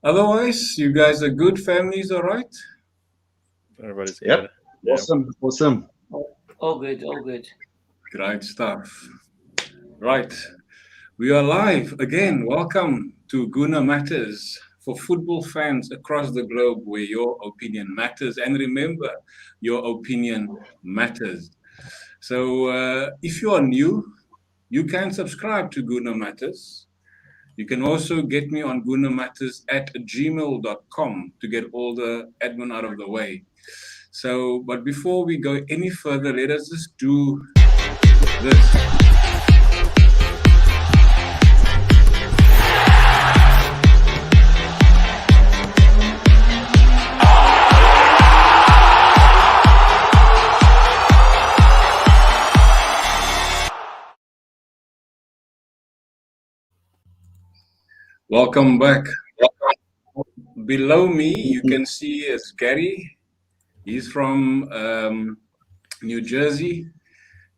Otherwise, you guys are good. Families, all right? Everybody's good. Yep. Yeah. Awesome. Awesome. All good, all good. Great stuff. Right. We are live again. Welcome to Guna Matters for football fans across the globe where your opinion matters. And remember, your opinion matters. So if you are new, you can subscribe to Guna Matters. You can also get me on gunamatters@gmail.com to get all the admin out of the way. So, but before we go any further, let us just do this. Welcome back. Below me, you can see is Gary. He's from New Jersey.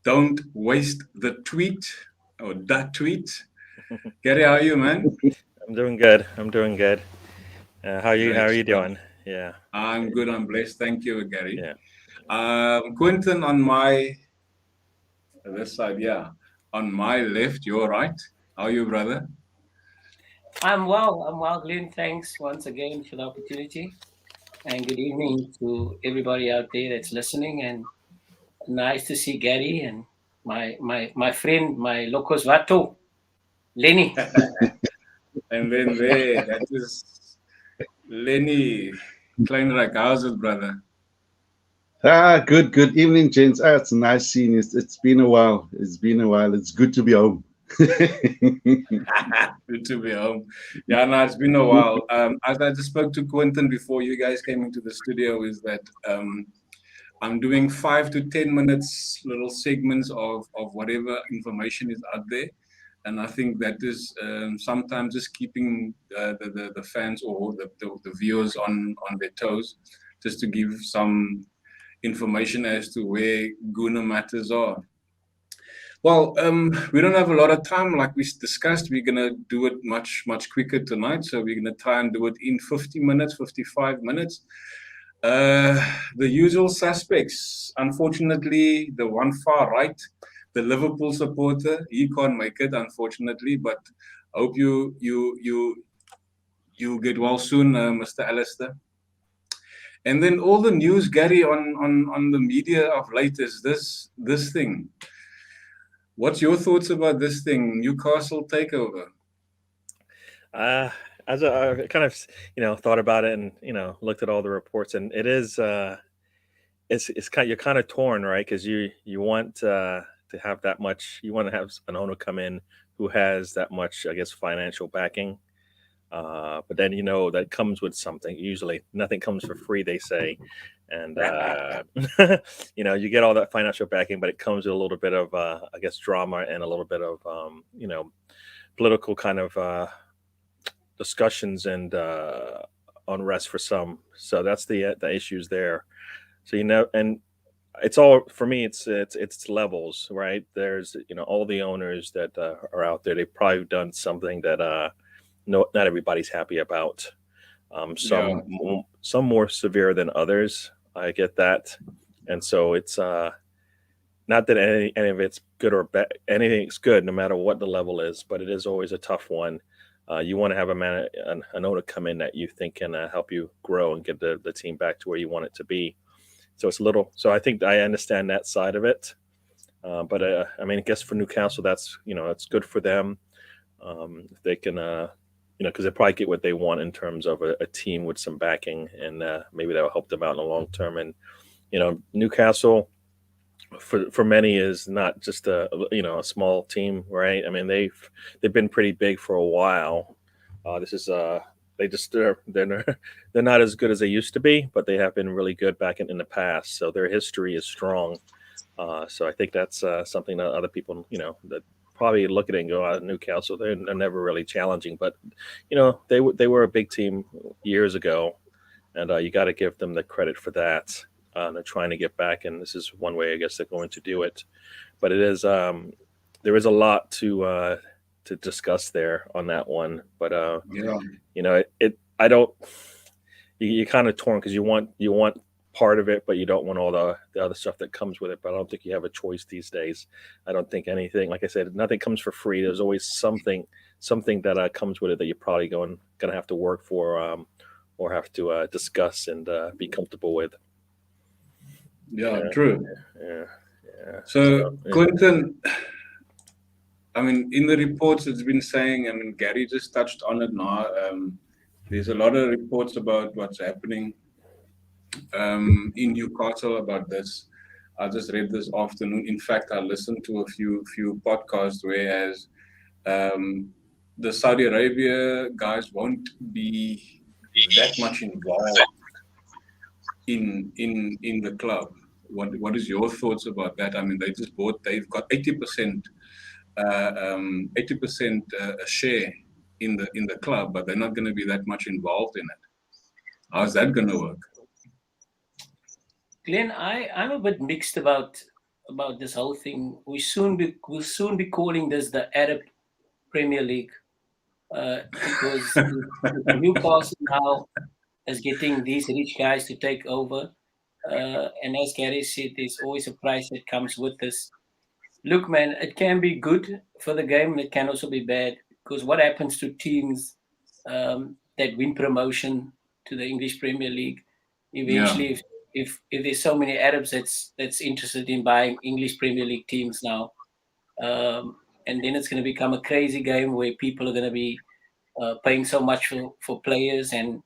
Don't waste the tweet or that tweet. Gary, how are you, man? I'm doing good. I'm doing good. How you how Great are you stuff. doing? Yeah. I'm good. I'm blessed. Thank you, Gary. Yeah. Quentin on my this side, yeah. On my left, your right. How are you, brother? I'm well, Glenn. Thanks once again for the opportunity. And good evening to everybody out there that's listening. And nice to see Gary and my friend, my locos vato, Lenny. And then there, that is Lenny Kleinreich. How's it, brother? Good. Good evening, gents. It's nice seeing you. It's been a while. It's been a while. It's good to be home. Good to be home. Yeah, no, it's been a while. As I just spoke to Quentin before you guys came into the studio, is that I'm doing 5 to 10 minutes little segments of whatever information is out there. And I think that is sometimes just keeping the fans or the viewers on their toes, just to give some information as to where Guna matters are. Well, we don't have a lot of time, like we discussed. We're gonna do it much quicker tonight, so we're gonna try and do it in 50 minutes, 55 minutes. The usual suspects. Unfortunately, the one far right, the Liverpool supporter, he can't make it, unfortunately. But hope you get well soon, Mr. Alistair. And then all the news, Gary, on the media of late is this thing. What's your thoughts about this thing, Newcastle takeover? Uh, as I kind of thought about it and looked at all the reports, and it is it's kind you're kind of torn, right? Because you want to have that much. You want to have an owner come in who has that much, I guess, financial backing. But then that comes with something. Usually, nothing comes for free, they say, and you get all that financial backing, but it comes with a little bit of, I guess, drama and a little bit of, political kind of discussions and unrest for some. So that's the issues there. So and it's all for me. It's levels, right? There's all the owners that are out there. They've probably done something that no, not everybody's happy about. Yeah, Some more severe than others. I get that, and so it's not that any of it's good or bad. Anything's good, no matter what the level is. But it is always a tough one. You want to have an owner come in that you think can help you grow and get the team back to where you want it to be. So it's a little. So I think I understand that side of it. But I mean, I guess for Newcastle, that's it's good for them. If they can because they probably get what they want in terms of a team with some backing, and maybe that will help them out in the long term. And Newcastle for many is not just a small team, right? I mean they've been pretty big for a while. This is they're not as good as they used to be, but they have been really good back in the past. So their history is strong. So I think that's something that other people, that probably look at it and go, Newcastle, they're never really challenging. But, they were a big team years ago, and you got to give them the credit for that. They're trying to get back, and this is one way I guess they're going to do it. But there is a lot to discuss there on that one. But yeah, it I don't. You're kind of torn because you want part of it, but you don't want all the other stuff that comes with it. But I don't think you have a choice these days. I don't think anything, like I said, nothing comes for free. There's always something that comes with it that you're probably gonna have to work for, or have to discuss and be comfortable with. Yeah, true. Yeah. So, yeah. Quentin, I mean, in the reports, it's been saying, I mean, Gary just touched on it now. There's a lot of reports about what's happening in Newcastle about this. I just read this afternoon. In fact, I listened to a few podcasts, whereas the Saudi Arabia guys won't be that much involved in the club. What is your thoughts about that? I mean, they've got 80% share in the club, but they're not going to be that much involved in it. How's that going to work? Glenn, I'm a bit mixed about this whole thing. We'll soon be calling this the Arab Premier League, because Newcastle now is getting these rich guys to take over. And as Gary said, there's always a price that comes with this. Look, man, it can be good for the game, and it can also be bad, because what happens to teams that win promotion to the English Premier League, eventually, if there's so many Arabs that's interested in buying English Premier League teams now, and then it's going to become a crazy game where people are going to be paying so much for players, and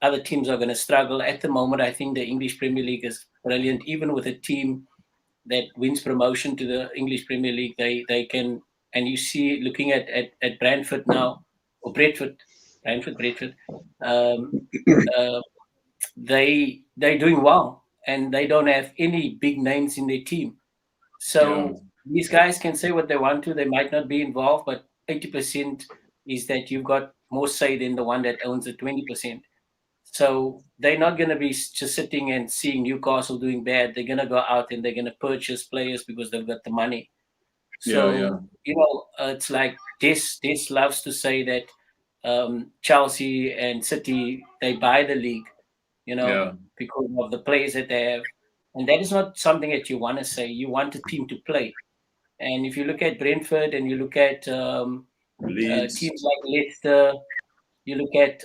other teams are going to struggle. At the moment, I think the English Premier League is brilliant. Even with a team that wins promotion to the English Premier League, they can. And you see, looking at Brentford now, or Bradford, they're doing well, and they don't have any big names in their team. So these guys can say what they want to. They might not be involved, but 80% is that you've got more say than the one that owns the 20%. So they're not going to be just sitting and seeing Newcastle doing bad. They're going to go out and they're going to purchase players because they've got the money. So, it's like Des loves to say that Chelsea and City, they buy the league, because of the players that they have. And that is not something that you want to say. You want a team to play. And if you look at Brentford and you look at teams like Leicester, you look at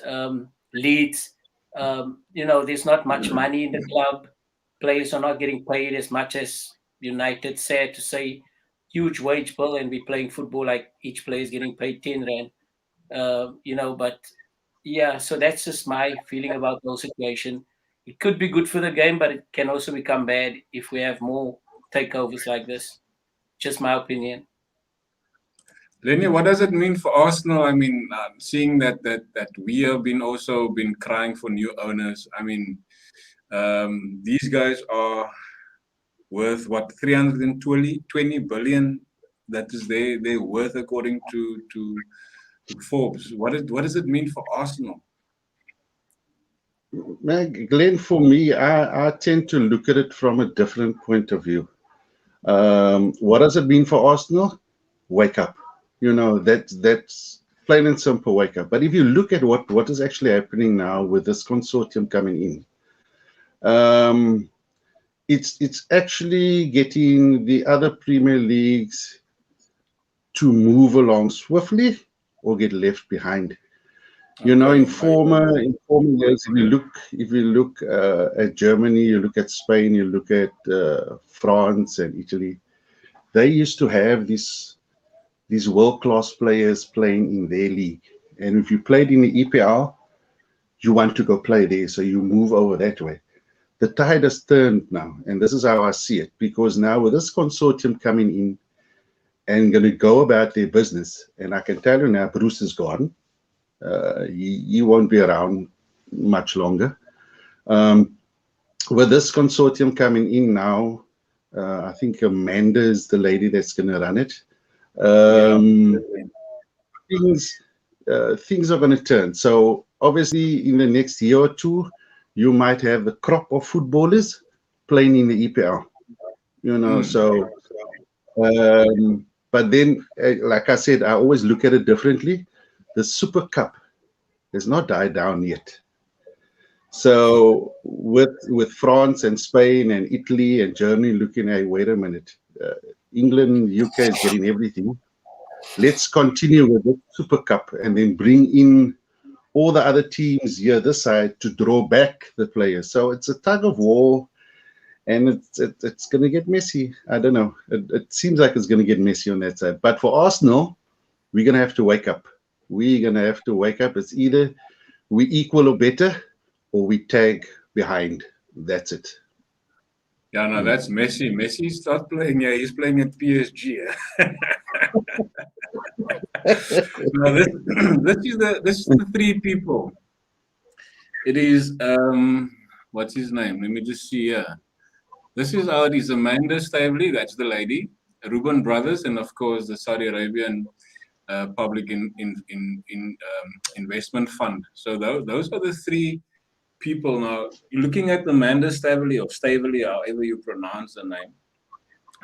Leeds, there's not much money in the club. Players are not getting paid as much as United. Sad to say, huge wage bill, and we're playing football like each player is getting paid 10 rand. But yeah, so that's just my feeling about the whole situation. It could be good for the game, but it can also become bad if we have more takeovers like this. Just my opinion. Lenny, what does it mean for Arsenal? I mean, seeing that we have also been crying for new owners. I mean, these guys are worth what, 320 billion. That is their worth according to Forbes. What does it mean for Arsenal? Glenn, for me, I tend to look at it from a different point of view. What does it mean for Arsenal? Wake up. That's plain and simple, wake up. But if you look at what is actually happening now with this consortium coming in, it's actually getting the other Premier Leagues to move along swiftly or get left behind. In former years, if you look at Germany, you look at Spain, you look at France and Italy, they used to have these world-class players playing in their league. And if you played in the EPL, you want to go play there, so you move over that way. The tide has turned now, and this is how I see it, because now with this consortium coming in and going to go about their business, and I can tell you now, Bruce is gone. He won't be around much longer. With this consortium coming in now, I think Amanda is the lady that's going to run it. Things are going to turn. So obviously, in the next year or two, you might have a crop of footballers playing in the EPL. But then, like I said, I always look at it differently. The Super Cup has not died down yet. So with France and Spain and Italy and Germany looking at, wait a minute, England, UK is getting everything. Let's continue with the Super Cup and then bring in all the other teams here this side to draw back the players. So it's a tug of war, and it's going to get messy. I don't know. It seems like it's going to get messy on that side. But for Arsenal, we're going to have to wake up. We're going to have to wake up. It's either we equal or better, or we tag behind. That's it. Yeah, no, that's Messi. Messi starts playing. Yeah, he's playing at PSG. No, this is the three people. It is what's his name? Let me just see here. This is how it is. Amanda Stavely, that's the lady. Ruben Brothers, and of course the Saudi Arabian Public Investment Fund. So those are the three people. Now, looking at Amanda Stavely, or Stavely, however you pronounce the name,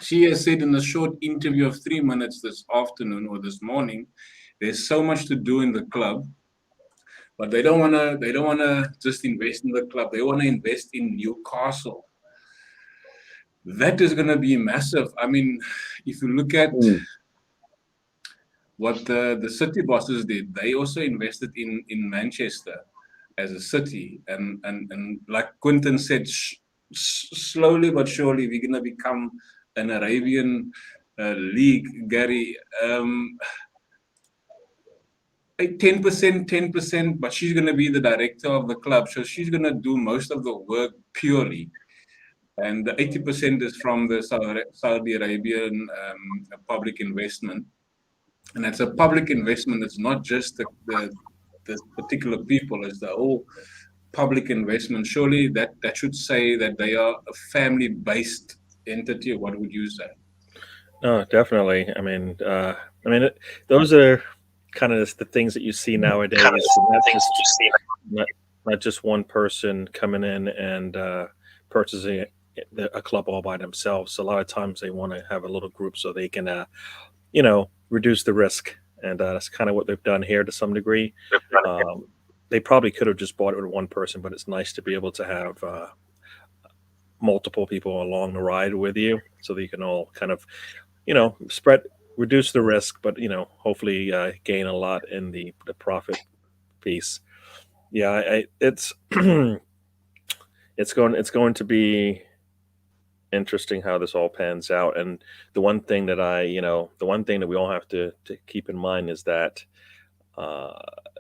she has said in a short interview of 3 minutes this afternoon or this morning, there's so much to do in the club, but they don't wanna just invest in the club. They want to invest in Newcastle. That is going to be massive. I mean, if you look at what the city bosses did, they also invested in Manchester as a city, and like Quentin said, slowly but surely we're going to become an Arabian league, Gary. 10%, but she's going to be the director of the club, so she's going to do most of the work purely. And the 80% is from the Saudi Arabian public investment. And it's a public investment. It's not just the particular people, it's the whole public investment. Surely that should say that they are a family-based entity. What would you say? No, definitely. I mean, those are kind of the things that you see nowadays. Not just one person coming in and purchasing a club all by themselves. A lot of times they want to have a little group so they can, reduce the risk. And that's kind of what they've done here to some degree. They probably could have just bought it with one person, but it's nice to be able to have multiple people along the ride with you so that you can all kind of, reduce the risk, but, hopefully gain a lot in the profit piece. Yeah, it's it's going to be interesting how this all pans out. And the one thing that we all have to keep in mind is that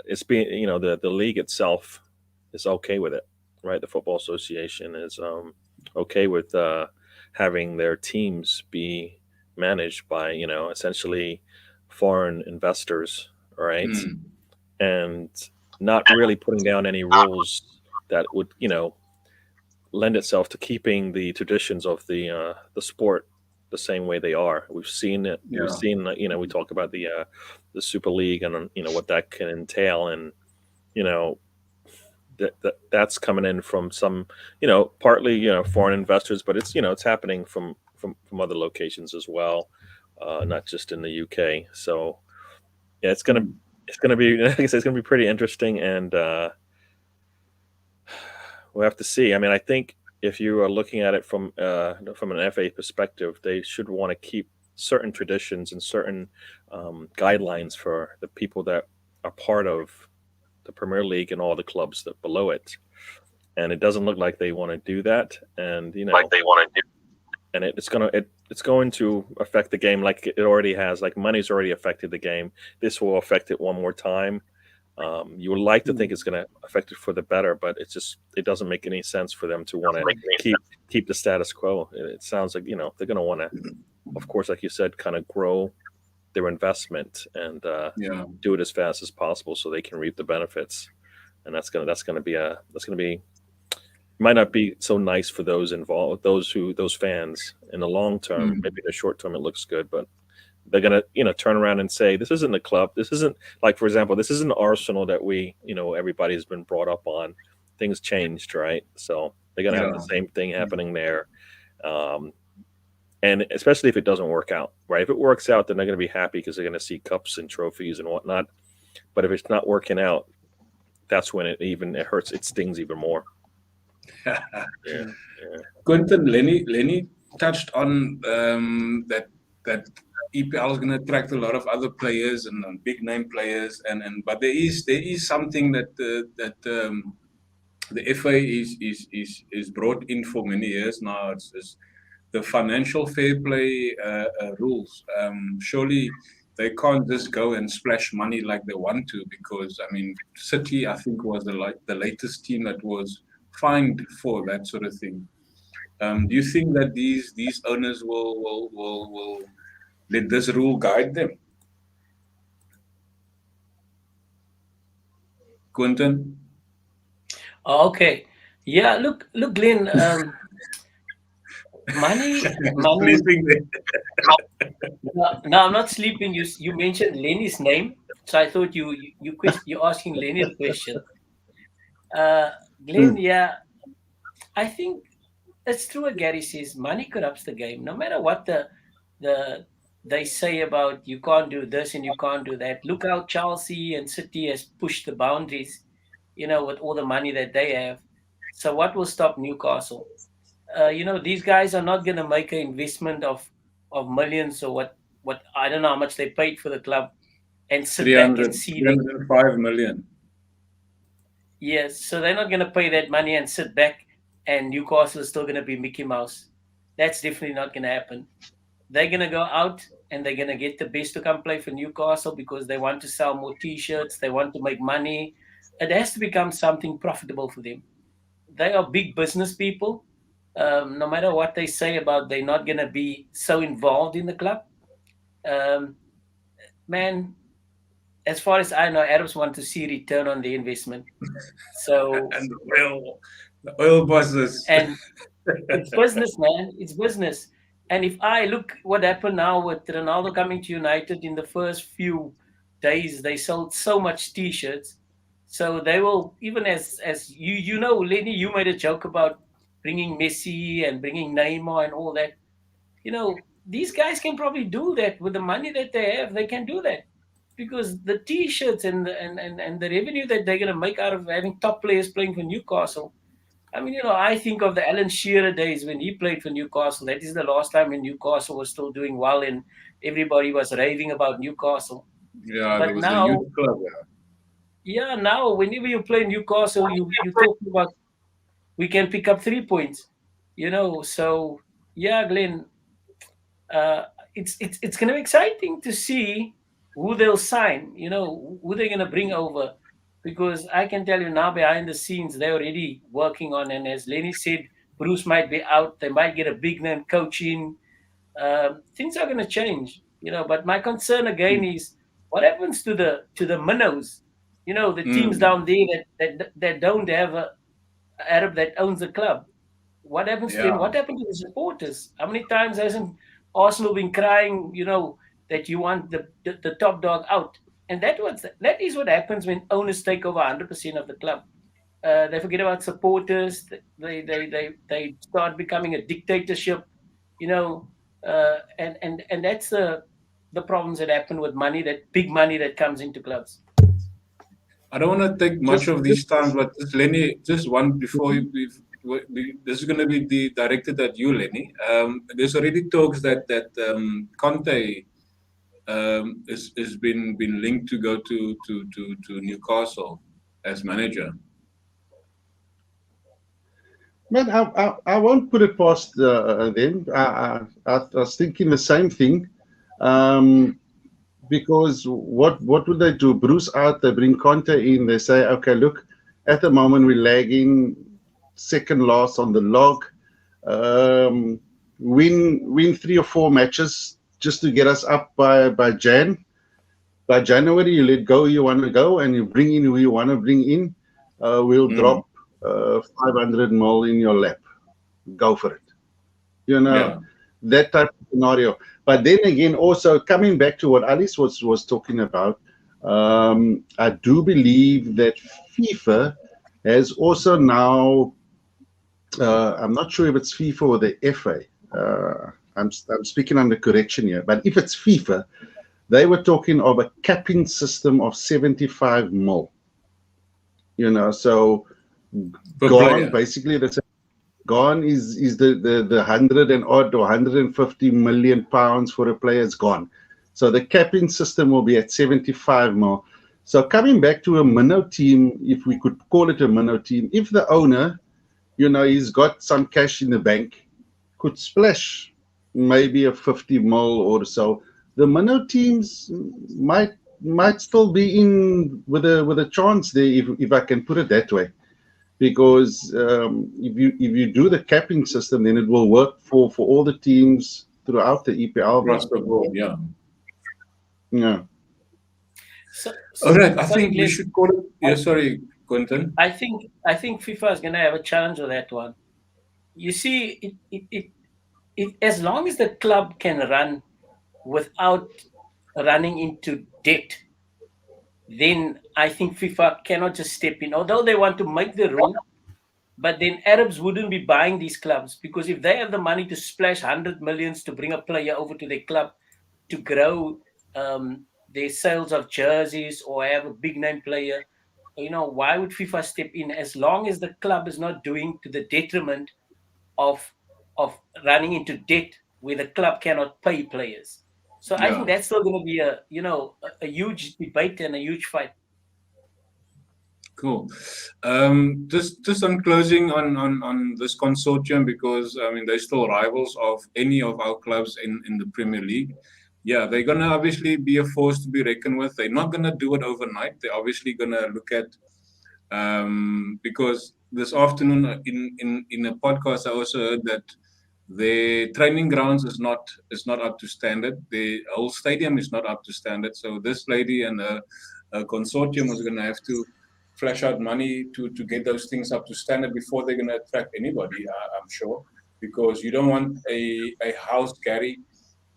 it's being, the league itself is okay with it, right? The Football Association is okay with having their teams be managed by, essentially foreign investors, right? And not really putting down any rules that would, lend itself to keeping the traditions of the sport the same way they are. We've seen it. Yeah. We've seen, we talk about the Super League and what that can entail, and that's coming in from some, partly foreign investors, but it's it's happening from other locations as well, not just in the UK. So yeah, it's gonna be, like I said, it's gonna be pretty interesting, and we'll have to see. I mean, I think if you are looking at it from an FA perspective, they should want to keep certain traditions and certain guidelines for the people that are part of the Premier League and all the clubs that below it. And it doesn't look like they want to do that. And and it's going to affect the game like it already has. Like money's already affected the game. This will affect it one more time. You would like to think it's going to affect it for the better, but it doesn't make any sense for them to want to keep the status quo. It sounds like, they're going to want to, of course, like you said, kind of grow their investment and do it as fast as possible so they can reap the benefits. And that's going to be might not be so nice for those involved, those fans in the long term. Maybe in the short term it looks good, but they're going to, turn around and say, this isn't a club. This isn't, like, for example, this isn't Arsenal that we, everybody's been brought up on. Things changed, right? So they're going to have the same thing happening there. And especially if it doesn't work out, right? If it works out, then they're going to be happy because they're going to see cups and trophies and whatnot. But if it's not working out, that's when it hurts. It stings even more. Yeah. Quentin, Lenny touched on that EPL is going to attract a lot of other players and big name players, and but there is something that the FA is brought in for many years now. It's the financial fair play rules. Surely they can't just go and splash money like they want to, because I mean, City, I think, was the latest team that was fined for that sort of thing. Do you think that these owners will let this rule guide them? Quentin? Okay. Yeah, look, Glenn, money. Sleeping there. No, I'm not sleeping. You mentioned Lenny's name, so I thought you're asking Lenny the question. Glenn, yeah, I think it's true what Gary says. Money corrupts the game. No matter what they say about you can't do this and you can't do that. Look how Chelsea and City has pushed the boundaries, with all the money that they have. So what will stop Newcastle? These guys are not going to make an investment of millions or what I don't know how much they paid for the club and sit back and see 305 million. Yes, so they're not going to pay that money and sit back and Newcastle is still going to be Mickey Mouse. That's definitely not going to happen. They're going to go out and they're going to get the best to come play for Newcastle because they want to sell more T-shirts. They want to make money. It has to become something profitable for them. They are big business people. No matter what they say about they're not going to be so involved in the club. Man, as far as I know, Arabs want to see return on the investment. So and the oil bosses. And it's business, man. It's business. And if I look what happened now with Ronaldo coming to United in the first few days, they sold so much T-shirts. So they will, even as Lenny, you made a joke about bringing Messi and bringing Neymar and all that. These guys can probably do that with the money that they have. They can do that because the T-shirts and the revenue that they're going to make out of having top players playing for Newcastle. I mean, I think of the Alan Shearer days when he played for Newcastle. That is the last time when Newcastle was still doing well and everybody was raving about Newcastle. Yeah, but there was now, a youth club. Yeah, now whenever you play Newcastle, you talk about we can pick up 3 points. So yeah, Glenn, it's going to be exciting to see who they'll sign. Who they're going to bring over. Because I can tell you now, behind the scenes, they're already working on. And as Lenny said, Bruce might be out. They might get a big name coach in. Things are going to change, But my concern again is what happens to the minnows, the teams down there that don't have a Arab that owns the club. What happens to them? What happened to the supporters? How many times hasn't Arsenal been crying, that you want the top dog out? And that is what happens when owners take over 100% of the club. They forget about supporters. They start becoming a dictatorship, and that's the problems that happen with money, that big money that comes into clubs. I don't want to take much of these time, but just Lenny, just one before this is going to be directed at you, Lenny. There's already talks that Conte has been linked to go to Newcastle as manager. Man, I won't put it past them. I was thinking the same thing. Because what would they do? Bruce out, they bring Conte in, they say, okay, look, at the moment we're lagging second last on the log. Win 3 or 4 matches just to get us up by Jan. By January, you let go who you want to go and you bring in who you want to bring in. We'll drop 500 mil in your lap. Go for it. That type of scenario. But then again, also coming back to what Alice was talking about, I do believe that FIFA has also now, I'm not sure if it's FIFA or the FA, I'm speaking under correction here, but if it's FIFA, they were talking of a capping system of 75 mil. So Per gone player. basically gone is the 100 and odd or 150 million pounds for a player is gone. So the capping system will be at 75 mil. So coming back to a minnow team, if we could call it a minnow team, if the owner, he's got some cash in the bank, could splash maybe a 50 mil or so, the minnow teams might still be in with a chance there, if I can put it that way. Because if you do the capping system, then it will work for all the teams throughout the EPL. Across the board, yeah. Yeah. All right, I sorry, think we Glenn. should call it. Yeah, sorry, Quentin. I think FIFA is going to have a challenge with that one. You see, it as long as the club can run without running into debt, then I think FIFA cannot just step in. Although they want to make the rule, but then Arabs wouldn't be buying these clubs, because if they have the money to splash 100 millions to bring a player over to their club to grow their sales of jerseys or have a big name player, why would FIFA step in as long as the club is not doing to the detriment of running into debt where the club cannot pay players? So I think Yeah. that's still going to be a huge debate and a huge fight. Cool. Just on closing on this consortium, because I mean they're still rivals of any of our clubs in the Premier League. Yeah, they're gonna obviously be a force to be reckoned with. They're not gonna do it overnight. They're obviously gonna look at because this afternoon in a podcast I also heard that their training grounds is not up to standard. The whole stadium is not up to standard. So this lady and a consortium is gonna have to flash out money to get those things up to standard before they're going to attract anybody, I'm sure, because you don't want a house, Gary,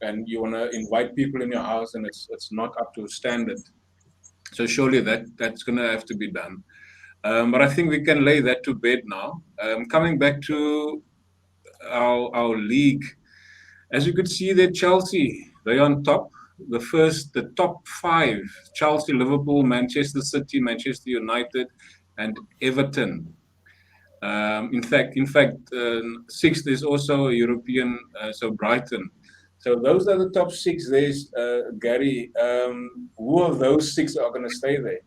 and you want to invite people in your house and it's not up to standard. So surely that's going to have to be done. But I think we can lay that to bed now. Coming back to our league, as you could see there, Chelsea, they're on top. The top five: Chelsea, Liverpool, Manchester City, Manchester United, and Everton. In fact, sixth is also a European, so Brighton. So those are the top six. There's Gary. Who of those six are going to stay there?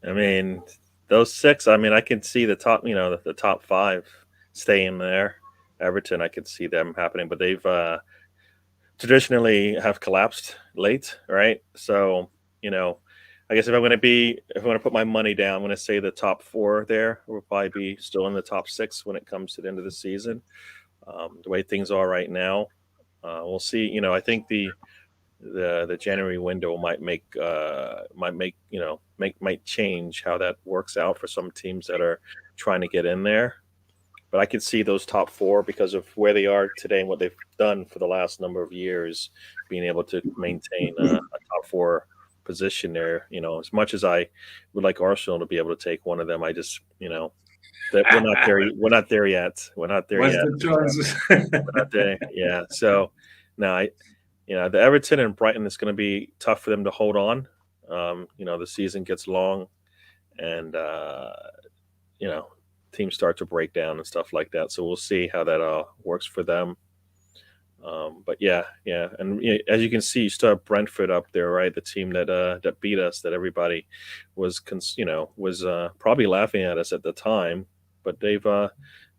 I mean, those six. I mean, I can see the top. The top five staying there. Everton, I could see them happening, but they've traditionally have collapsed late, right? So, I guess if I'm going to put my money down, I'm going to say the top four there will probably be still in the top six when it comes to the end of the season. The way things are right now, we'll see. I think the January window might change how that works out for some teams that are trying to get in there. But I could see those top four because of where they are today and what they've done for the last number of years, being able to maintain a top four position there. As much as I would like Arsenal to be able to take one of them, I just, that we're not there. We're not there yet. We're not there What's yet. the chances? We're not there. Yeah. So now, the Everton and Brighton is going to be tough for them to hold on. The season gets long, and teams start to break down and stuff like that. So we'll see how that works for them. But yeah, and as you can see, you still have Brentford up there, right? The team that beat us, that everybody was probably laughing at us at the time, but they've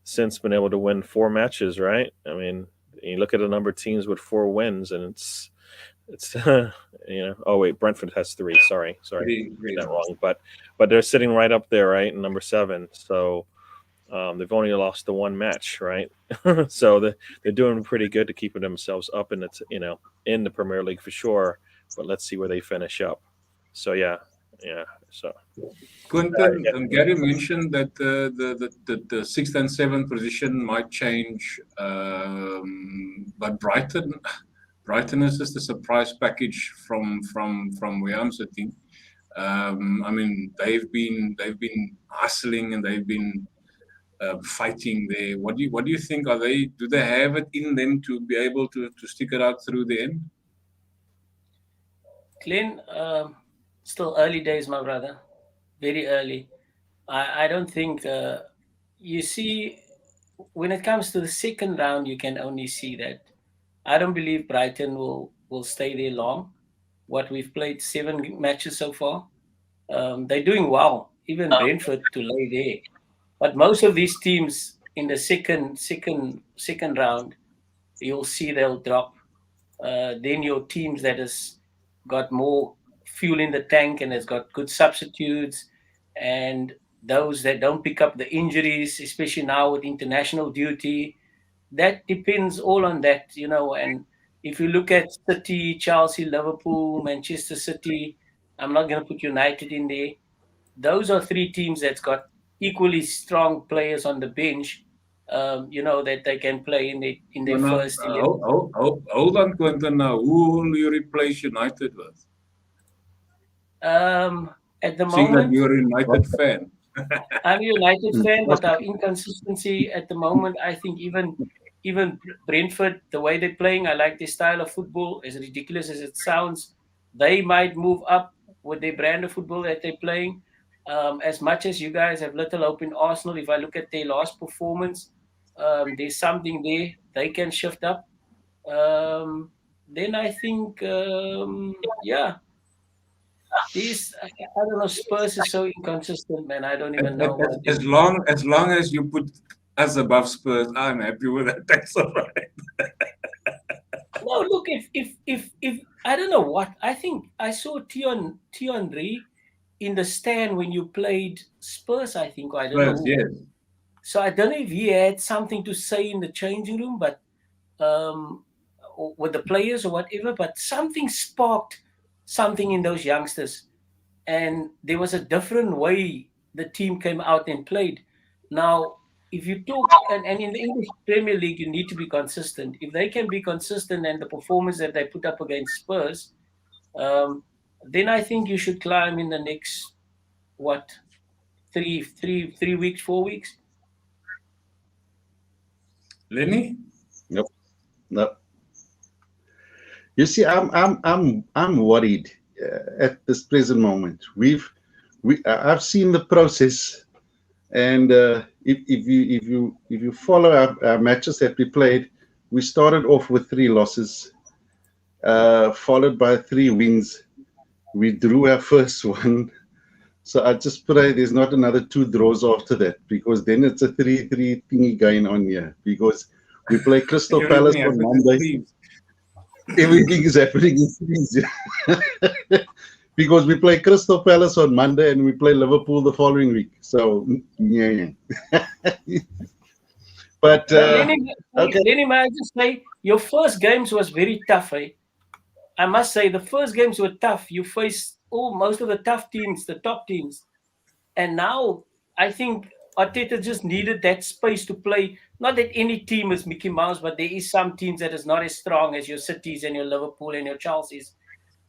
since been able to win 4 matches, right? I mean, you look at a number of teams with 4 wins, and it's Oh wait, Brentford has 3. Sorry, Three. that wrong. But they're sitting right up there, right, in number 7. So. They've only lost the 1 match, right? So they're doing pretty good to keep themselves up in the Premier League for sure. But let's see where they finish up. So yeah. So Quentin, Gary mentioned that the 6th and 7th position might change, but Brighton is just a surprise package from where I'm sitting. I mean, they've been hustling and they've been fighting there. What do you think? Do they have it in them to be able to stick it out through the end? Glenn, still early days, my brother. very early. I don't think you see when it comes to the second round, you can only see that. I don't believe Brighton will stay there long. What we've played 7 matches so far, they're doing well. Even Brentford to lay there, but most of these teams in the second round, you'll see they'll drop. Then your teams that has got more fuel in the tank and has got good substitutes, and those that don't pick up the injuries, especially now with international duty, that depends all on that, And if you look at City, Chelsea, Liverpool, Manchester City, I'm not going to put United in there. Those are three teams that's got equally strong players on the bench, that they can play in No, their no, first 11. hold on, Quentin. Now, who will you replace United with? At the Seeing that moment, you're a United fan. I'm a United fan, but Oscar. our inconsistency at the moment, I think even Brentford, the way they're playing, I like their style of football. As ridiculous as it sounds, they might move up with their brand of football that they're playing. As much as you guys have little hope in Arsenal, if I look at their last performance, there's something there they can shift up. Then I think, yeah, these I don't know. Spurs is so inconsistent, man. I don't even know what they do. As long as you put us above Spurs, I'm happy with that. That's all right. No, look, if I don't know what I think I saw Thierry in the stand when you played Spurs. I think, or I don't know Spurs, who. yes. So I don't know if he had something to say in the changing room, but um, or with the players or whatever. But something sparked something in those youngsters, and there was a different way the team came out and played. Now, if you talk, and in the English Premier League, you need to be consistent. If they can be consistent and the performance that they put up against Spurs, um, then I think you should climb in the next what 3 weeks, 4 weeks. Lenny? Yep. No. You see, I'm worried at this present moment. I've seen the process, and if you follow our matches that we played, we started off with 3 losses, followed by 3 wins. We drew our first one, so I just pray there's not another 2 draws after that, because then it's a 3-3 thingy going on here. Because we play Crystal Palace Everything on happens in Monday. threes. Everything is happening in threes. Because we play Crystal Palace on Monday and we play Liverpool the following week. So, yeah. But, But Lenny, okay. Lenny, may I just say, your first games was very tough, eh? I must say, the first games were tough. You faced most of the tough teams, the top teams. And now I think Arteta just needed that space to play. Not that any team is Mickey Mouse, but there is some teams that is not as strong as your Cities and your Liverpool and your Chelseas,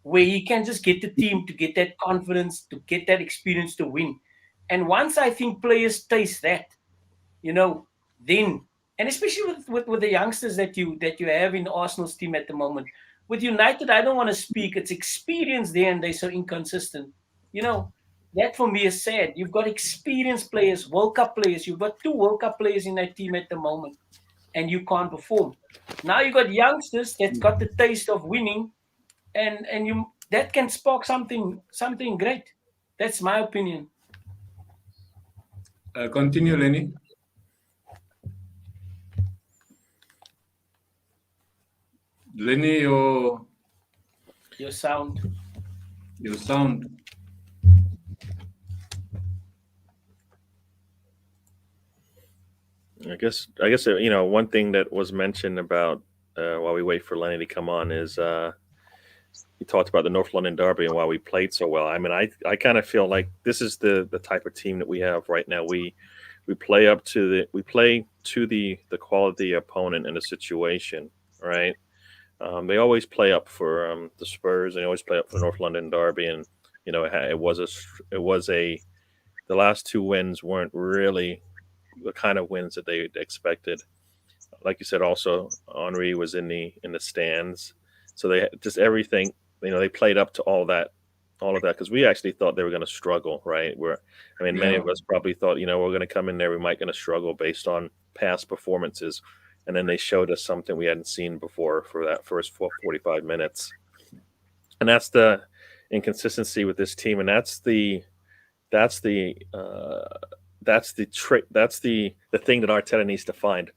where he can just get the team to get that confidence, to get that experience to win. And once I think players taste that, then, and especially with the youngsters that you have in Arsenal's team at the moment. With United, I don't want to speak. It's experience there, and they're so inconsistent. You know, that for me is sad. You've got experienced players, World Cup players. You've got 2 World Cup players in that team at the moment, and you can't perform. Now you got youngsters that's got the taste of winning, and you that can spark something great. That's my opinion. Continue, Lenny. Lenny, your Sound. sound. I guess one thing that was mentioned about while we wait for Lenny to come on is he talked about the North London Derby and why we played so well. I mean, I kind of feel like this is the type of team that we have right now. We play to the quality opponent and the situation, right? They always play up for the Spurs, and they always play up for the North London Derby, and it was the last 2 wins weren't really the kind of wins that they expected. Like you said, also Henri was in the stands, so they just everything. They played up to all that all of that, because we actually thought they were going to struggle, right? Many of us probably thought, we're going to come in there, we might going to struggle based on past performances, and then they showed us something we hadn't seen before for that first 45 minutes, and that's the inconsistency with this team, and that's the trick. That's the thing that Arteta needs to find.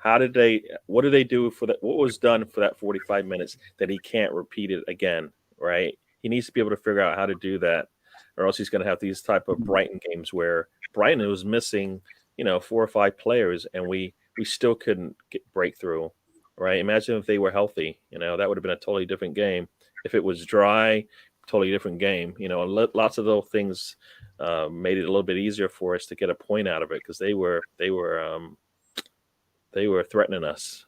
What did they do for that? What was done for that 45 minutes that he can't repeat it again, right? He needs to be able to figure out how to do that, or else he's going to have these type of Brighton games where Brighton was missing, 4 or 5 players, and we still couldn't break through, right? Imagine if they were healthy, that would have been a totally different game. If it was dry, totally different game. Lots of those things made it a little bit easier for us to get a point out of it, because they were threatening us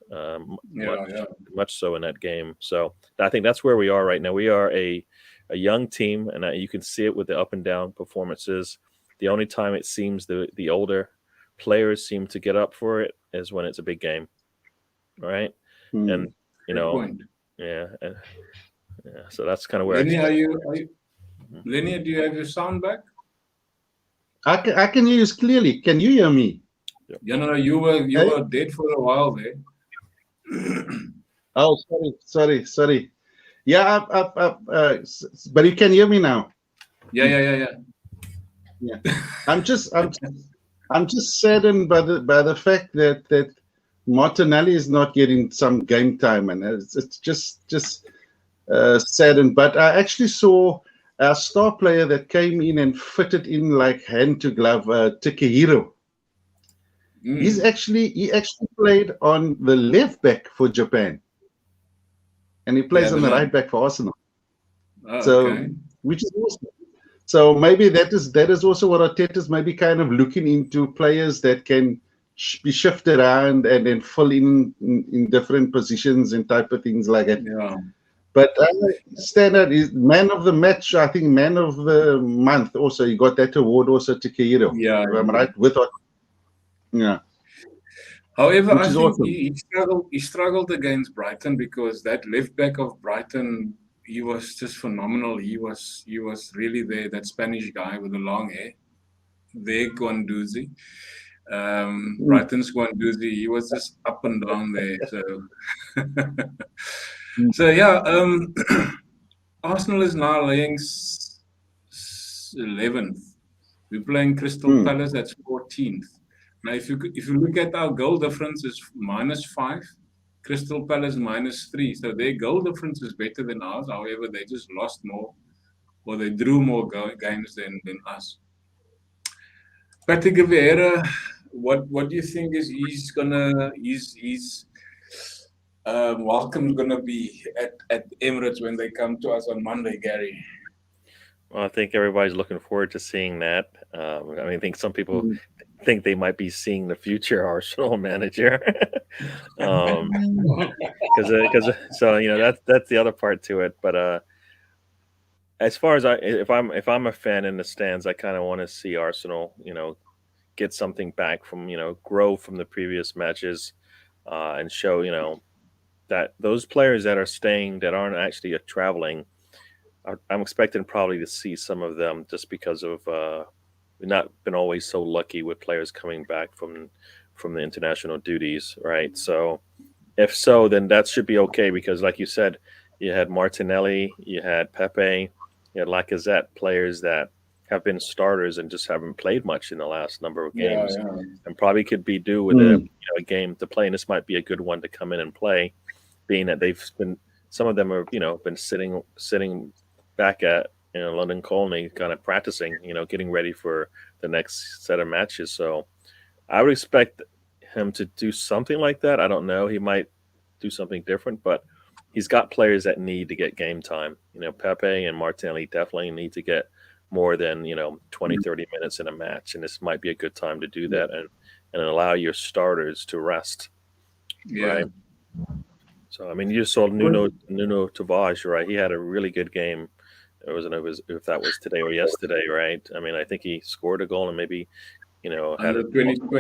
much so in that game. So I think that's where we are right now. We are a young team, and you can see it with the up and down performances. The only time it seems the older players seem to get up for it is when it's a big game, right? And so that's kind of where. Lenny, do you have your sound back? I can hear you clearly. Can you hear me? No, you were dead for a while there. Oh, sorry. Yeah, but you can hear me now. Yeah. I'm just saddened by the fact that Martinelli is not getting some game time, and it's just saddened. But I actually saw a star player that came in and fitted in like hand to glove, Takeover. He actually played on the left back for Japan, and he plays on the right back for Arsenal. Which is awesome. So maybe that is also what Arteta's maybe kind of looking into, players that can be shifted around and then fill in different positions and type of things like that. Yeah. But standard is man of the match. I think man of the month. Also, he got that award also to Takeover. Yeah, I'm right with what. Yeah. However, Which I is think awesome. he struggled against Brighton, because that left back of Brighton, he was just phenomenal. He was really there. That Spanish guy with the long hair, their Guendouzi, Brighton's Guendouzi. He was just up and down there. So yeah, Arsenal is now laying 11th. We're playing Crystal Palace, that's 14th. Now, if you look at our goal difference is -5, Crystal Palace -3. So their goal difference is better than ours. However, they just lost more, or they drew more games than us. Patrick Vieira, what do you think is his welcome gonna be at Emirates when they come to us on Monday, Gary? Well, I think everybody's looking forward to seeing that. I think some people think they might be seeing the future Arsenal manager, because that's the other part to it. But as far as if I'm a fan in the stands, I kind of want to see Arsenal, get something back from, grow from the previous matches, and show, that those players that are staying, that aren't actually traveling, I'm expecting probably to see some of them, just because of we've not been always so lucky with players coming back from the international duties, right? So if so, then that should be okay, because like you said, you had Martinelli, you had Pepe, you had Lacazette, players that have been starters and just haven't played much in the last number of games, and probably could be due with a game to play. And this might be a good one to come in and play, being that some of them are, been sitting back at London Colney, kind of practicing, getting ready for the next set of matches. So I would expect him to do something like that. I don't know. He might do something different, but he's got players that need to get game time. Pepe and Martinelli definitely need to get more than 20, 30 minutes in a match, and this might be a good time to do that and allow your starters to rest. Right. So you just saw Nuno Tavares, right? He had a really good game. It wasn't if that was today or yesterday, right? I think he scored a goal and maybe had under 21.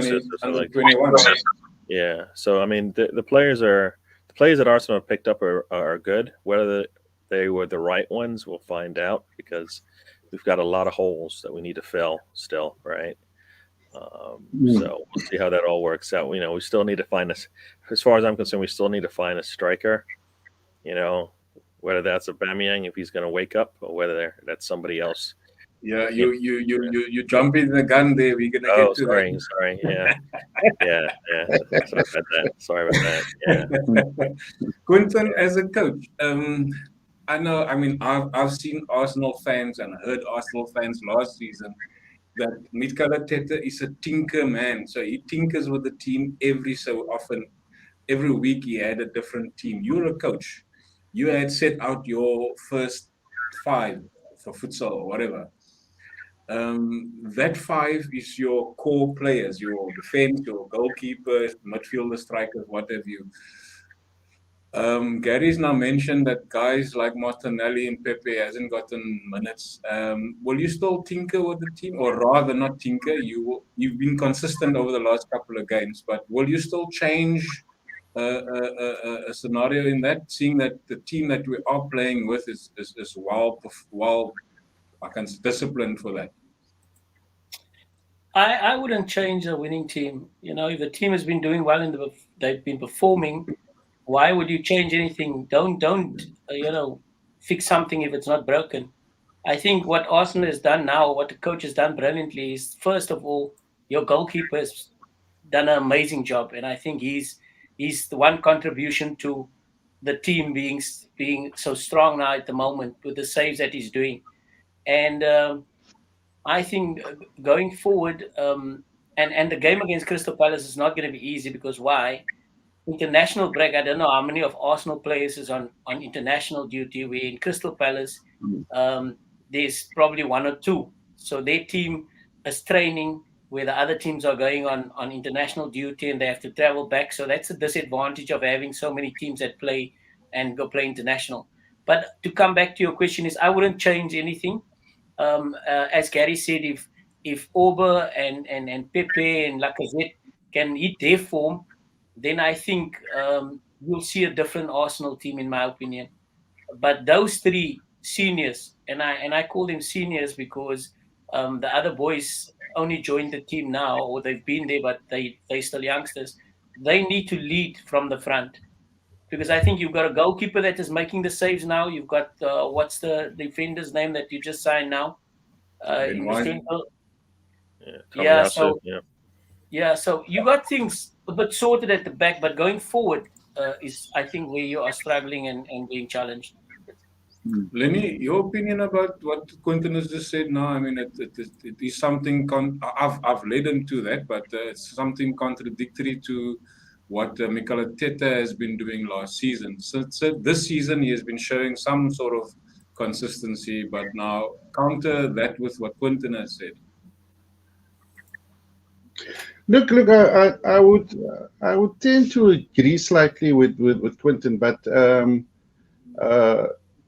Yeah. So the players that Arsenal have picked up are good. Whether they were the right ones, we'll find out, because we've got a lot of holes that we need to fill still, right? So we'll see how that all works out. We still need to find us. As far as I'm concerned, we still need to find a striker. Whether that's a Aubameyang if he's going to wake up, or whether that's somebody else. Yeah, you jump in the gun there. We're gonna Oh, get to sorry, that. sorry, yeah. Sorry about that. Yeah. Quinton, as a coach, I know. I mean, I've seen Arsenal fans and heard Arsenal fans last season that Mikel Arteta is a tinker man. So he tinkers with the team every so often. Every week he had a different team. You're a coach. You had set out your first five for futsal or whatever. That five is your core players, your defense, your goalkeepers, midfielders, strikers, what have you. Gary's now mentioned that guys like Martinelli and Pepe hasn't gotten minutes. Will you still tinker with the team, or rather not tinker? You've been consistent over the last couple of games, but will you still change a scenario in that, seeing that the team that we are playing with is well I can disciplined for that? I wouldn't change a winning team. If the team has been doing well they've been performing, why would you change anything? Don't fix something if it's not broken. I think what Arsenal has done now, what the coach has done brilliantly, is first of all, your goalkeeper has done an amazing job, and I think he's the one contribution to the team being so strong now at the moment with the saves that he's doing. And I think going forward, and the game against Crystal Palace is not going to be easy, because why? International break. I don't know how many of Arsenal players is on international duty. We're in Crystal Palace. There's probably one or two. So their team is training where the other teams are going on international duty, and they have to travel back. So that's a disadvantage of having so many teams that play and go play international. But to come back to your question, is I wouldn't change anything. As Gary said, if Ober and Pepe and Lacazette can hit their form, then I think you'll see a different Arsenal team, in my opinion. But those three seniors, and I call them seniors because the other boys only joined the team now, or they've been there, but they still youngsters. They need to lead from the front, because I think you've got a goalkeeper that is making the saves now. You've got what's the defender's name that you just signed now? In the central. Yeah, so so you got things a bit sorted at the back, but going forward is, I think, where you are struggling and being challenged. Lenny, your opinion about what Quentin has just said now? I mean, it is something. I've led into that, but it's something contradictory to what Mikel Arteta has been doing last season. So this season he has been showing some sort of consistency, but now counter that with what Quentin has said. Look, I would tend to agree slightly with Quentin, but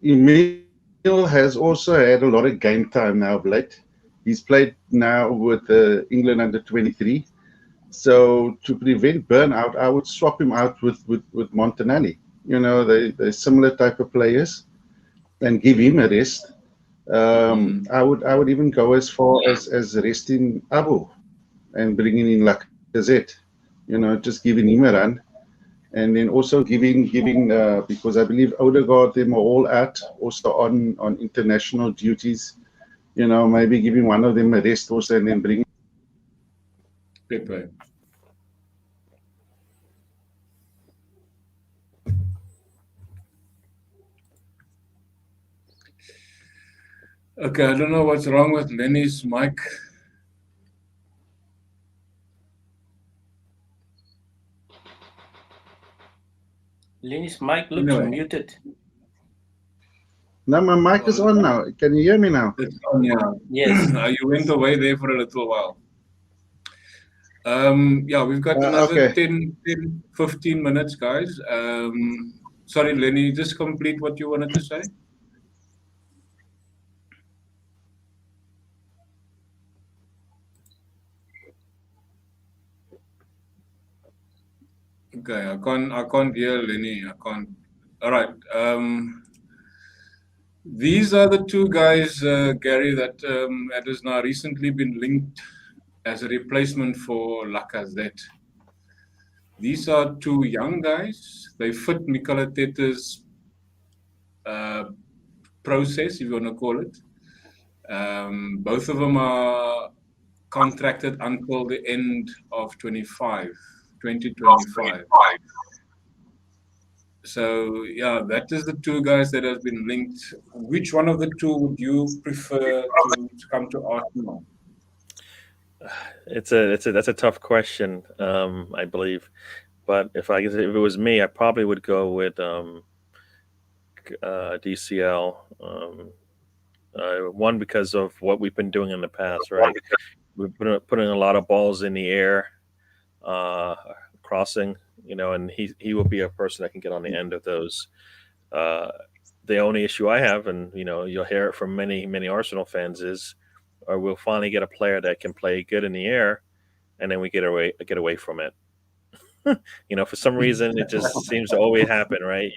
Emil has also had a lot of game time now of late. He's played now with England under 23. So to prevent burnout, I would swap him out with Montanelli. They're similar type of players, and give him a rest. I would even go as far as resting Abu and bringing in Lacazette. Just giving him a run, and then also giving because I believe Odegaard, them are all out also on international duties. Maybe giving one of them a rest also, and then bring Pepe. Okay, I don't know what's wrong with Lenny's mic. Lenny's mic looks muted. No, my mic is on now. Can you hear me now? It's on, yeah. Yes. You went away there for a little while. Yeah, we've got another 10, 15 minutes, guys. Sorry, Lenny, just complete what you wanted to say. Okay, I can't hear Lenny. I can't. All right. These are the two guys, Gary, that has now recently been linked as a replacement for Lacazette. These are two young guys. They fit Mikel Arteta's process, if you want to call it. Both of them are contracted until the end of 2025. So, yeah, that is the two guys that have been linked. Which one of the two would you prefer to come to Arsenal? That's a tough question, I believe. But if it was me, I probably would go with DCL. One, because of what we've been doing in the past, right? We've been putting a lot of balls in the air, crossing, and he will be a person that can get on the end of those. The only issue I have, and you'll hear it from many Arsenal fans, is, or we'll finally get a player that can play good in the air, and then we get away from it. For some reason, it just seems to always happen, right?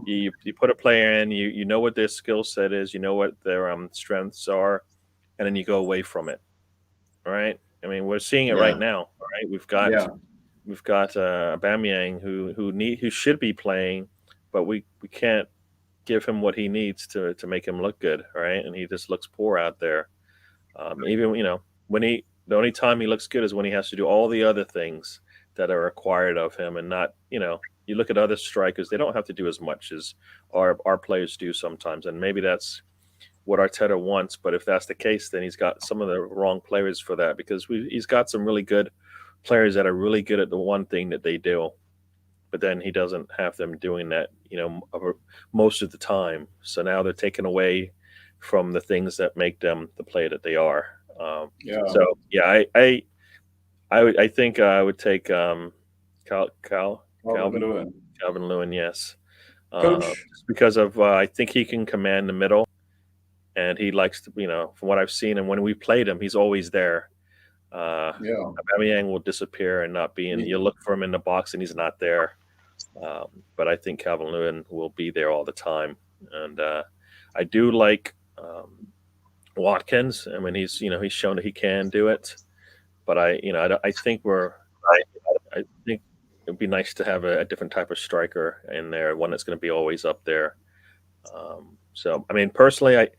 You put a player in, you know what their skill set is, you know what their strengths are, and then you go away from it, right? I mean, we're seeing it right now, right? We've got Aubameyang who should be playing, but we can't give him what he needs to make him look good, right? And he just looks poor out there. Even when the only time he looks good is when he has to do all the other things that are required of him, and not, you look at other strikers, they don't have to do as much as our players do sometimes, and maybe that's what Arteta wants. But if that's the case, then he's got some of the wrong players for that, because he's got some really good players that are really good at the one thing that they do, but then he doesn't have them doing that, most of the time. So now they're taken away from the things that make them the player that they are. So yeah, I think I would take Calvin Lewin, yes, just because of I think he can command the middle, and he likes to, from what I've seen, and when we played him, he's always there. Aubameyang will disappear and not be in. You look for him in the box, and he's not there. But I think Calvin Lewin will be there all the time, and I do like Watkins. I mean, he's shown that he can do it, but I think I think it'd be nice to have a different type of striker in there, one that's going to be always up there. So I mean, personally,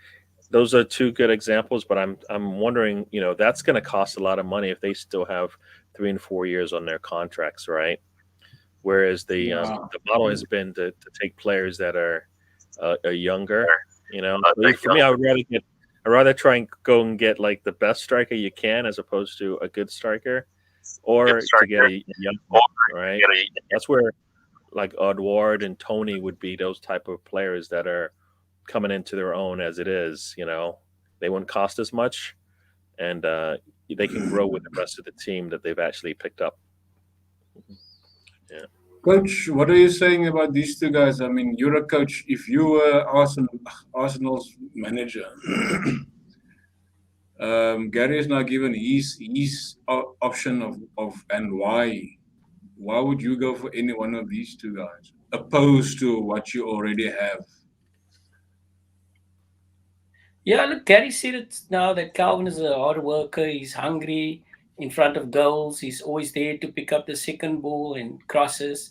those are two good examples, but I'm wondering, that's going to cost a lot of money if they still have 3 and 4 years on their contracts, right? Whereas the model has been to take players that are younger. For me, I'd rather try and go and get like the best striker you can, as opposed to a good striker, or to get a young one, right? That's where like Edouard and Tony would be those type of players that are coming into their own as it is. They wouldn't cost as much, and they can grow with the rest of the team that they've actually picked up. Yeah. Coach, what are you saying about these two guys? I mean, you're a coach. If you were Arsenal's manager, Gary is now given his option of and why. Why would you go for any one of these two guys opposed to what you already have? Yeah, look, Gary said it now that Calvin is a hard worker. He's hungry in front of goals. He's always there to pick up the second ball and crosses.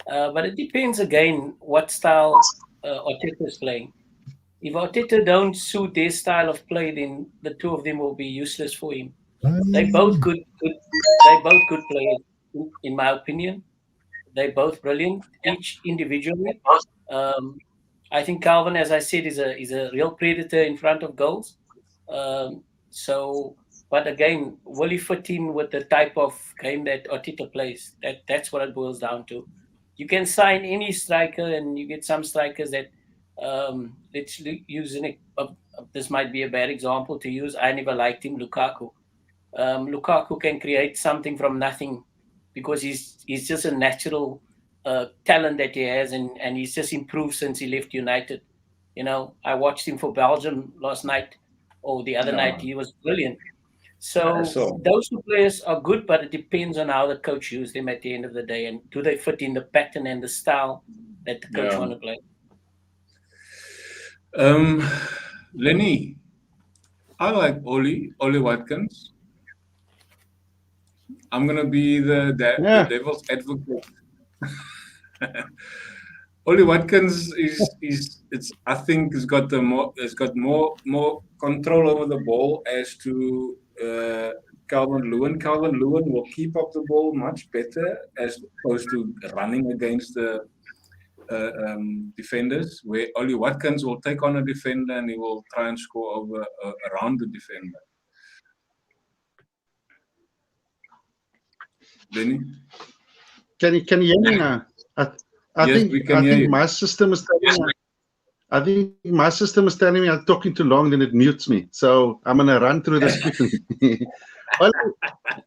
But it depends again what style Arteta is playing. If Arteta don't suit their style of play, then the two of them will be useless for him. They both good. They both good players, in my opinion. They're both brilliant, each individually. I think Calvin, as I said, is a real predator in front of goals. But again, will he fit in with the type of game that Arteta plays? That's what it boils down to. You can sign any striker, and you get some strikers that let's use this might be a bad example to use. I never liked him, Lukaku. Lukaku can create something from nothing because he's just a natural talent that he has, and he's just improved since he left United. I watched him for Belgium last night or the other night. He was brilliant. So those two players are good, but it depends on how the coach uses them at the end of the day, and do they fit in the pattern and the style that the coach want to play. Lenny, I like Ollie Watkins. I'm gonna be the Yeah, devil's advocate. Ollie Watkins is it's I think has got more control over the ball as to Calvin Lewin. Calvin Lewin will keep up the ball much better as opposed to running against the defenders. Where Ollie Watkins will take on a defender and he will try and score over around the defender. Lenny? can you hear me now? I Yes, we can hear think you. my system is telling me. I think my system is telling me I'm talking too long, then it mutes me. So I'm gonna run through this quickly.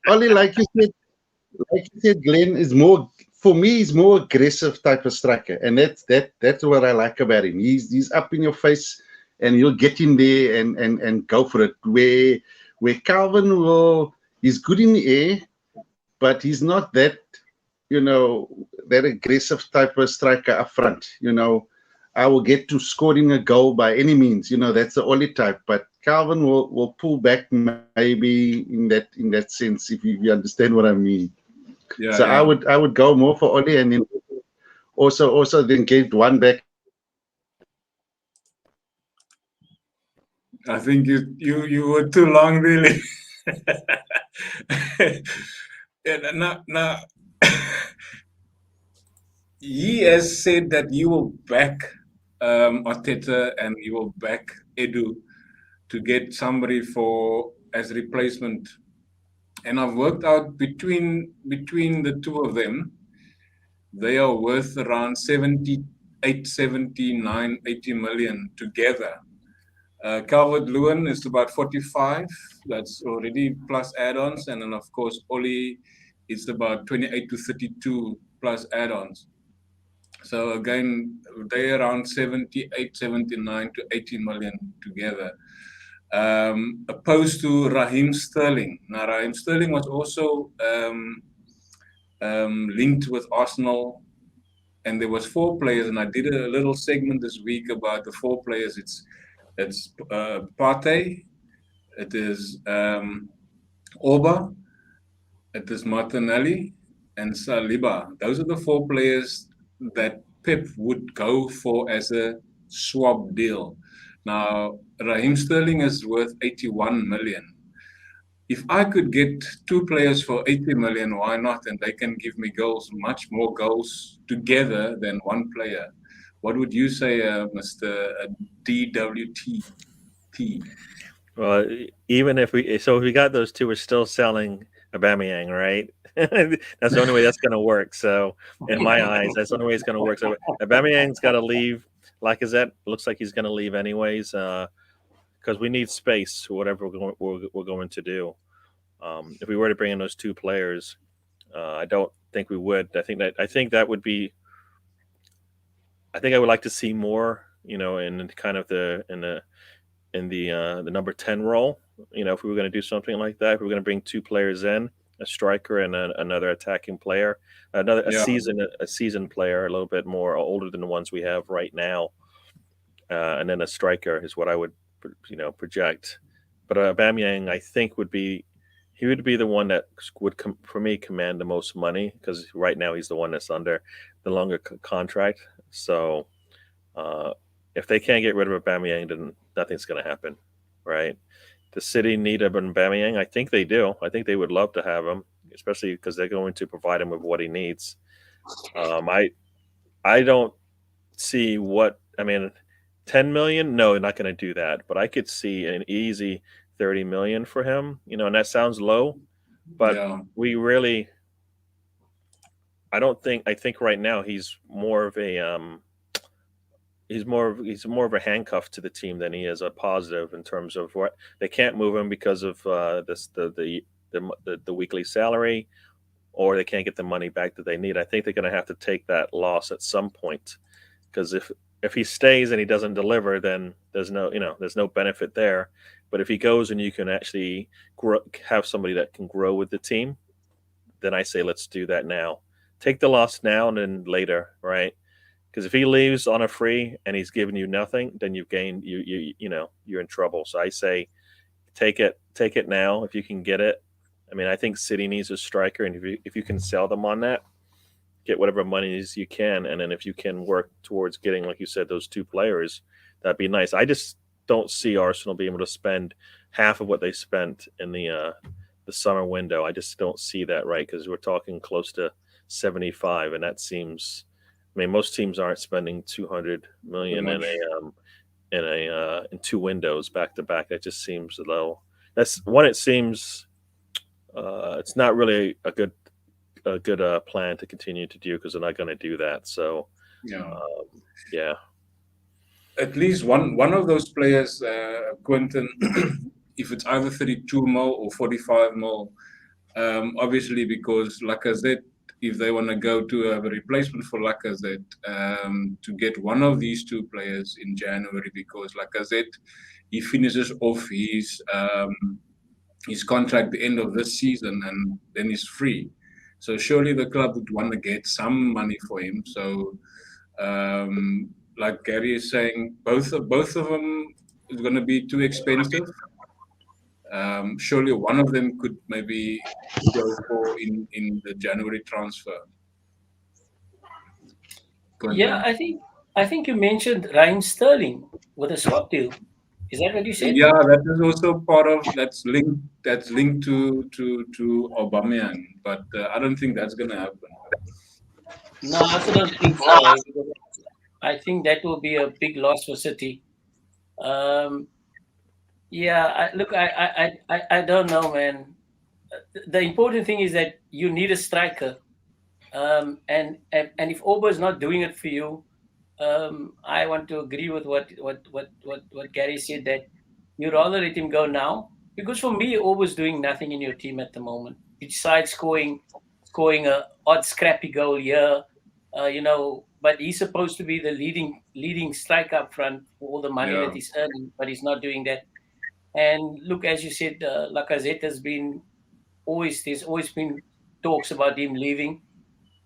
Ollie, like you said, Glenn is more for me. He's more aggressive type of striker, and that's what I like about him. He's up in your face, and he'll get in there and go for it. Where Calvin he's good in the air, but he's not that that aggressive type of striker up front. I will get to scoring a goal by any means. That's the Ollie type, but Calvin will pull back maybe in that sense, if you understand what I mean. Yeah, So yeah. I would go more for Ollie, and then also then get one back. I think you were too long, really. Now, he has said that you will back Arteta and you will back Edu to get somebody as replacement. And I've worked out between the two of them, they are worth around 78, 79, 80 million together. Calvert-Lewin is about 45. That's already plus add-ons. And then, of course, Ollie is about 28 to 32 plus add-ons. So, again, they're around 78, 79 to 80 million together. Opposed to Raheem Sterling. Now, Raheem Sterling was also linked with Arsenal. And there was 4 players. And I did a little segment this week about the 4 players. It's Partey, it is Oba, it is Martinelli, and Saliba. Those are the 4 players that Pep would go for as a swap deal. Now, Raheem Sterling is worth 81 million. If I could get 2 players for 80 million, why not? And they can give me goals, much more goals together than one player. What would you say, Mr. DWT? Well, even if we got those 2, we're still selling Aubameyang, right? That's the only way that's going to work. So, in my eyes, that's the only way it's going to work. So, Aubameyang's got to leave. Lacazette looks like he's going to leave anyways, because we need space for whatever we're going to do. If we were to bring in those 2 players, I don't think we would. I think that would be. I think I would like to see more, in kind of the number 10 role. If we were going to do something like that, if we were going to bring 2 players in, a striker and another attacking player, a seasoned player, a little bit more older than the ones we have right now, and then a striker is what I would project. But Aubameyang, I think would be the one that would for me command the most money, because right now he's the one that's under the longer contract. So if they can't get rid of Aubameyang, then nothing's going to happen, right? The City need Aubameyang. I think they do. I think they would love to have him, especially because they're going to provide him with what he needs. I don't see 10 million? No, not going to do that. But I could see an easy 30 million for him, and that sounds low, but we really, I think right now he's more of a, he's more of a handcuff to the team than he is a positive, in terms of what they can't move him because of the weekly salary, or they can't get the money back that they need. I think they're going to have to take that loss at some point, because if he stays and he doesn't deliver, then there's no benefit there. But if he goes and you can actually have somebody that can grow with the team, then I say let's do that now. Take the loss now and then later, right? Because if he leaves on a free and he's giving you nothing, then you've gained you're in trouble. So I say take it now if you can get it. I mean, I think City needs a striker, and if you can sell them on that, get whatever monies you can, and then if you can work towards getting, like you said, those 2 players, that'd be nice. I just don't see Arsenal being able to spend half of what they spent in the summer window. I just don't see that, right? Because we're talking close to 75, and that seems. I mean, most teams aren't spending 200 million in 2 windows back to back. That just seems a little. That's one. It seems it's not really a good plan to continue to do, because they're not going to do that. So yeah. At least one of those players, Quentin, if it's either 32 mil or 45 mil, obviously because Lacazette, if they want to go to a replacement for Lacazette, to get one of these 2 players in January, because Lacazette, he finishes off his contract the end of this season, and then he's free. So surely the club would want to get some money for him. So, like Gary is saying, both of them is going to be too expensive. Surely one of them could maybe go for in the January transfer. Yeah, I think you mentioned Raheem Sterling with a swap deal. Is that what you said? Yeah, that is also part of that's linked to Aubameyang, but I don't think that's going to happen. No, I also don't think so. I think that will be a big loss for City. Yeah, I don't know, man. The important thing is that you need a striker, and if Oba is not doing it for you, I want to agree with what Gary said, that you'd rather let him go now, because for me, Oba's doing nothing in your team at the moment besides scoring a odd scrappy goal here, But he's supposed to be the leading striker up front for all the money that he's earning, but he's not doing that. And look, as you said, Lacazette has been there's always been talks about him leaving.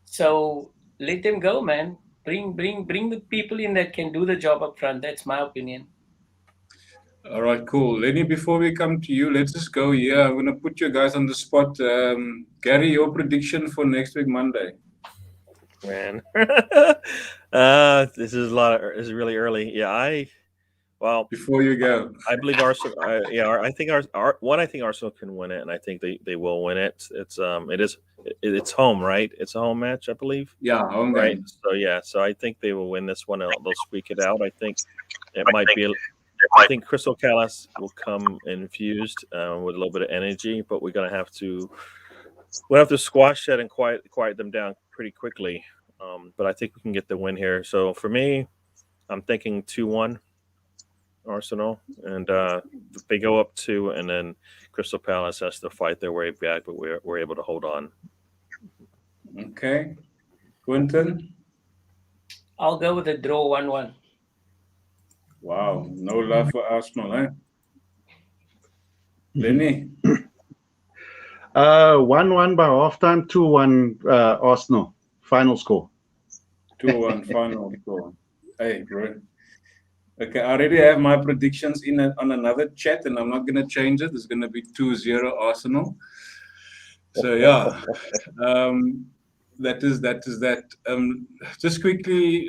So let them go, man. Bring the people in that can do the job up front. That's my opinion. All right, cool. Lenny, before we come to you, let's just go here. I'm going to put you guys on the spot. Gary, your prediction for next week, Monday? Man, this is really early. Yeah, before you go, I believe Arsenal. I think I think Arsenal can win it, and I think they will win it. It's home, right? It's a home match, I believe. Yeah, home right. Game. So I think they will win this one. They'll squeak it out. I think it might be. I think Crystal Palace will come infused with a little bit of energy, but we'll have to squash that and quiet them down pretty quickly. But I think we can get the win here. So for me, I'm thinking 2-1 Arsenal, and they go up 2, and then Crystal Palace has to fight their way back, but we're able to hold on. Okay, Quentin? I'll go with a draw 1-1. Wow, no love for Arsenal, eh? Lenny? 1-1 by halftime, 2-1 Arsenal. Final score. 2-1 final score. Hey, bro. Okay, I already have my predictions on another chat, and I'm not going to change it. It's going to be 2-0 Arsenal. So, yeah. That is that. Just quickly,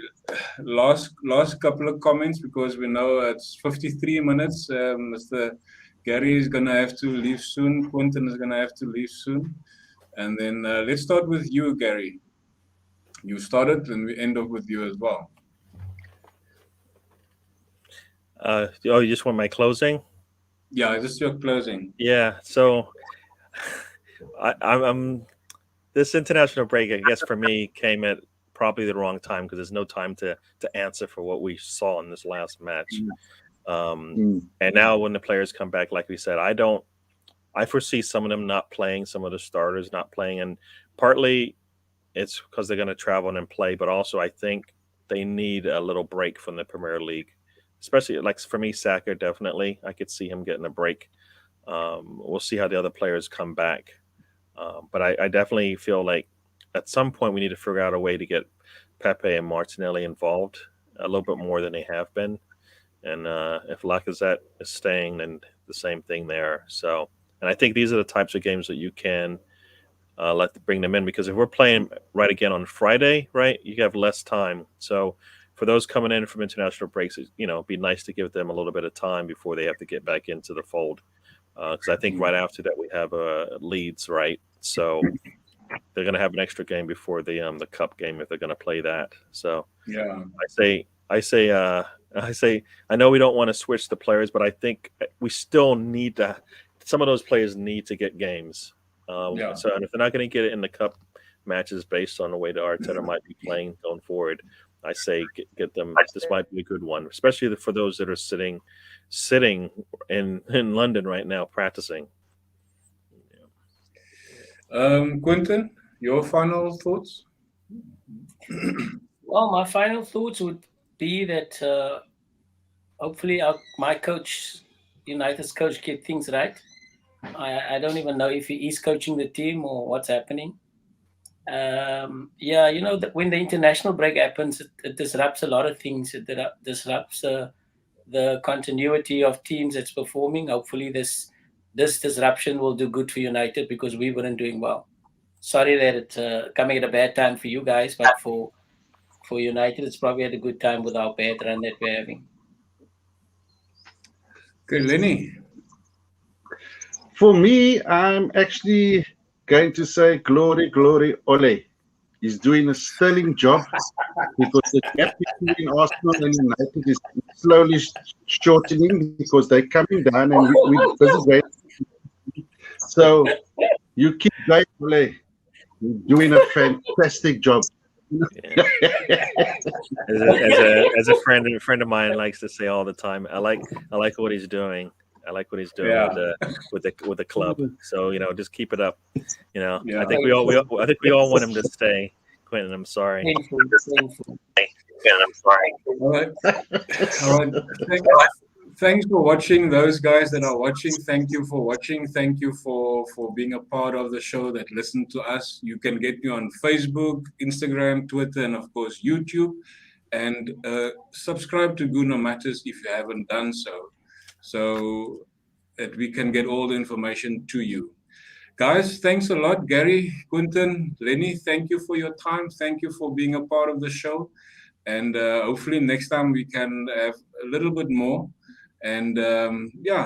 last couple of comments, because we know it's 53 minutes. Mr. Gary is going to have to leave soon. Quentin is going to have to leave soon. And then let's start with you, Gary. You started, and we end up with you as well. You just want my closing? Yeah, just your closing. Yeah. So, I'm this international break, I guess, for me came at probably the wrong time, because there's no time to answer for what we saw in this last match. And now when the players come back, like we said, I foresee some of them not playing, some of the starters not playing, and partly it's because they're going to travel and play, but also I think they need a little break from the Premier League, especially like for me, Saka, definitely. I could see him getting a break. We'll see how the other players come back. But I definitely feel like at some point we need to figure out a way to get Pepe and Martinelli involved a little bit more than they have been. And if Lacazette is staying, then the same thing there. So, and I think these are the types of games that you can bring them in, because if we're playing right again on Friday, right, you have less time. So for those coming in from international breaks, it'd be nice to give them a little bit of time before they have to get back into the fold. Because I think right after that we have Leeds, right? So they're going to have an extra game before the cup game if they're going to play that. So Yeah. I say, I know we don't want to switch the players, but I think we still need to. Some of those players need to get games. So, and if they're not going to get it in the cup matches based on the way the Arteta might be playing going forward, I say get them. This might be a good one, especially for those that are sitting in London right now practicing. Quentin, your final thoughts? Well, my final thoughts would be that hopefully my coach, United's coach, get things right. I don't even know if he is coaching the team or what's happening. When the international break happens, it disrupts a lot of things. It disrupts the continuity of teams that's performing. Hopefully, this disruption will do good for United, because we weren't doing well. Sorry that it's coming at a bad time for you guys, but for United, it's probably at a good time with our bad run that we're having. Okay, Lenny. For me, I'm actually going to say glory, glory, Ole. He's doing a sterling job, because the gap between Arsenal and United is slowly shortening, because they're coming down and we're busy. So you keep going, Ole. You're doing a fantastic job. Yeah. As a friend of mine likes to say all the time, I like what he's doing. I like what he's doing with the club. So just keep it up. I think we all want him to stay. Quentin, I'm sorry. All right. Thanks for watching. Those guys that are watching, thank you for watching. Thank you for being a part of the show, that listen to us. You can get me on Facebook, Instagram, Twitter, and of course YouTube. And subscribe to Guno Matters if you haven't done so that we can get all the information to you. Guys, thanks a lot. Gary, Quentin, Lenny, thank you for your time. Thank you for being a part of the show. And hopefully next time we can have a little bit more. And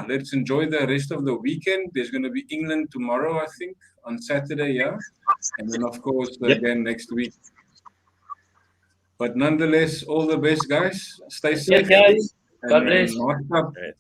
let's enjoy the rest of the weekend. There's going to be England tomorrow, I think, on Saturday, yeah. And then, of course, again next week. But nonetheless, all the best, guys. Stay safe. Yes, guys. God bless. Nice.